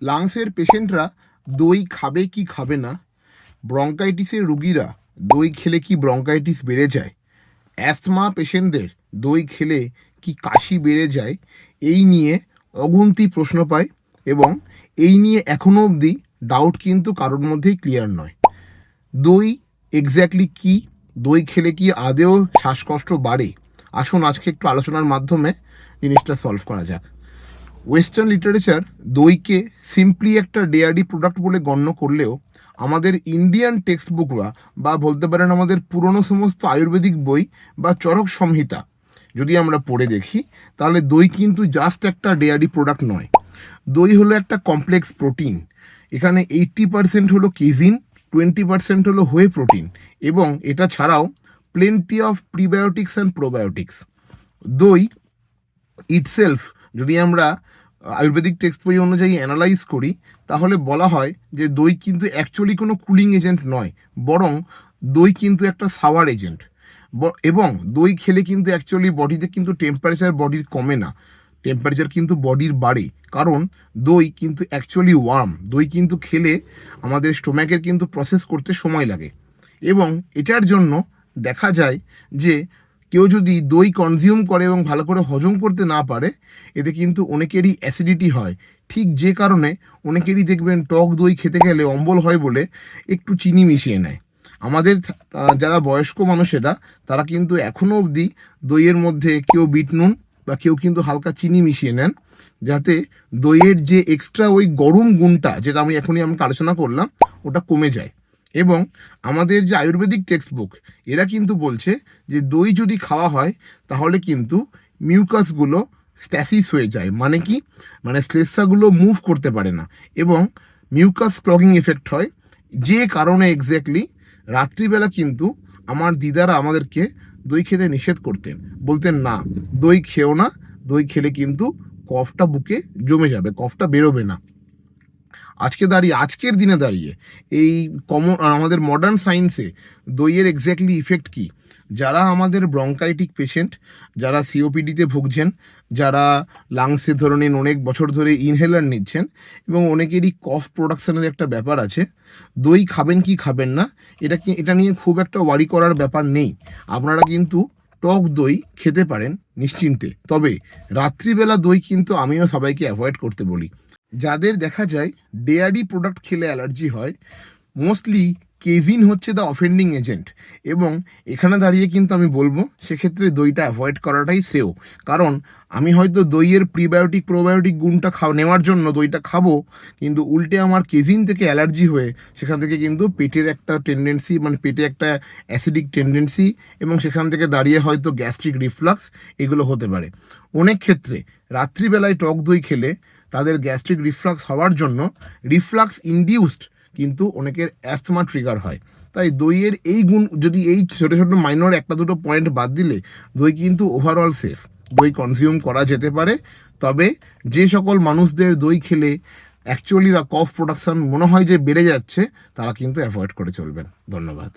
লাংসের পেশেন্টরা দই খাবে কি খাবে না, ব্রঙ্কাইটিসের রুগীরা দই খেলে কি ব্রঙ্কাইটিস বেড়ে যায়, অ্যাস্তমা পেশেন্টদের দই খেলে কি কাশি বেড়ে যায়, এই নিয়ে অগুন্তি প্রশ্ন পায় এবং এই নিয়ে এখনও অবধি ডাউট কিন্তু কারোর মধ্যেই ক্লিয়ার নয়। দই এক্স্যাক্টলি কি, দই খেলে কি আদেও শ্বাসকষ্ট বাড়ে, আসুন আজকে একটু আলোচনার মাধ্যমে জিনিসটা সলভ করা যাক। ওয়েস্টার্ন লিটারেচার দইকে সিম্পলি একটা ডেয়ারি প্রোডাক্ট বলে গণ্য করলেও আমাদের ইন্ডিয়ান টেক্সট বুকরা বা বলতে পারেন আমাদের পুরনো সমস্ত আয়ুর্বেদিক বই বা চরক সংহিতা যদি আমরা পড়ে দেখি, তাহলে দই কিন্তু জাস্ট একটা ডেয়ারি প্রোডাক্ট নয়। দই হলো একটা কমপ্লেক্স প্রোটিন। এখানে 80% হলো কেজিন, 20% হলো হোয়ে প্রোটিন এবং এটা ছাড়াও plenty of prebiotics and probiotics. দই ইটসেলফ যদি আমরা আয়ুর্বেদিক টেক্সট বই অনুযায়ী অ্যানালাইজ করি, তাহলে বলা হয় যে দই কিন্তু অ্যাকচুয়ালি কোনো কুলিং এজেন্ট নয়, বরং দই কিন্তু একটা সাওয়ার এজেন্ট। এবং দই খেলে কিন্তু অ্যাকচুয়ালি বডিতে কিন্তু টেম্পারেচার বডির কমে না, টেম্পারেচার কিন্তু বডির বাড়ে, কারণ দই কিন্তু অ্যাকচুয়ালি ওয়ার্ম। দই কিন্তু খেলে আমাদের স্টোম্যাকের কিন্তু প্রসেস করতে সময় লাগে এবং এটার জন্য দেখা যায় যে কেউ যদি দই কনজিউম করে এবং ভালো করে হজম করতে না পারে, এতে কিন্তু অনেকেরই অ্যাসিডিটি হয়। ঠিক যে কারণে অনেকেরই দেখবেন টক দই খেতে গেলে অম্বল হয় বলে একটু চিনি মিশিয়ে নেয়। আমাদের যারা বয়স্ক মানুষেরা তারা কিন্তু এখনও অবধি দইয়ের মধ্যে কেউ বিট নুন বা কেউ কিন্তু হালকা চিনি মিশিয়ে নেন, যাতে দইয়ের যে এক্সট্রা ওই গরম গুণটা যেটা আমি এখনই আমাকে আলোচনা করলাম ওটা কমে যায়। এবং আমাদের যে আয়ুর্বেদিক টেক্সট বুক এরা কিন্তু বলছে যে দই যদি খাওয়া হয় তাহলে কিন্তু মিউকাসগুলো স্ট্যাসিস হয়ে যায়। মানে কি, মানে শ্লেষ্মাগুলো মুভ করতে পারে না এবং মিউকাস ক্লগিং এফেক্ট হয়, যে কারণে এক্স্যাক্টলি রাত্রিবেলা কিন্তু আমার দিদারা আমাদেরকে দই খেতে নিষেধ করতেন, বলতেন না দই খেও না, দই খেলে কিন্তু কফটা বুকে জমে যাবে, কফটা বেরোবে না। আজকের দিনে দাঁড়িয়ে এই আমাদের মডার্ন সায়েন্সে দইয়ের এক্স্যাক্টলি ইফেক্ট কী, যারা আমাদের ব্রঙ্কাইটিক পেশেন্ট, যারা সিওপিডিতে ভুগছেন, যারা লাংসে ধরনের অনেক বছর ধরে ইনহেলার নিচ্ছেন এবং অনেকেরই কফ প্রোডাকশানের একটা ব্যাপার আছে, দই খাবেন কি খাবেন না এটা নিয়ে খুব একটা ওয়ারি করার ব্যাপার নেই। আপনারা কিন্তু টক দই খেতে পারেন নিশ্চিন্তে, তবে রাত্রিবেলা দই কিন্তু আমিও সবাইকে অ্যাভয়েড করতে বলি। যাদের দেখা যায় ডেয়ারি প্রোডাক্ট খেলে অ্যালার্জি হয়, মোস্টলি কেজিন হচ্ছে দ্য অফেন্ডিং এজেন্ট এবং এখানে দাঁড়িয়ে কিন্তু আমি বলবো সেক্ষেত্রে দইটা অ্যাভয়েড করাটাই শ্রেয়। কারণ আমি হয়তো দইয়ের প্রিবায়োটিক প্রোবায়োটিক গুণটা নেওয়ার জন্য দইটা খাবো, কিন্তু উল্টে আমার কেজিন থেকে অ্যালার্জি হয়ে সেখান থেকে কিন্তু পেটের একটা টেন্ডেন্সি, মানে পেটে একটা অ্যাসিডিক টেন্ডেন্সি এবং সেখান থেকে দাঁড়িয়ে হয়তো গ্যাস্ট্রিক রিফ্লাক্স এগুলো হতে পারে। অনেক ক্ষেত্রে রাত্রিবেলায় টক দই খেলে তাদের গ্যাস্ট্রিক রিফ্লাক্স হওয়ার জন্য রিফ্লাক্স ইনডিউসড কিন্তু অনেকের অ্যাস্থমা ট্রিগার হয়। তাই দইয়ের এই গুণ, যদি এই ছোটো ছোটো মাইনর একটা দুটো পয়েন্ট বাদ দিলে দই কিন্তু ওভারঅল সেফ, দই কনজিউম করা যেতে পারে। তবে যে সকল মানুষদের দই খেলে অ্যাকচুয়ালি কফ প্রোডাকশন মনে হয় যে বেড়ে যাচ্ছে, তারা কিন্তু অ্যাভয়েড করে চলবেন। ধন্যবাদ।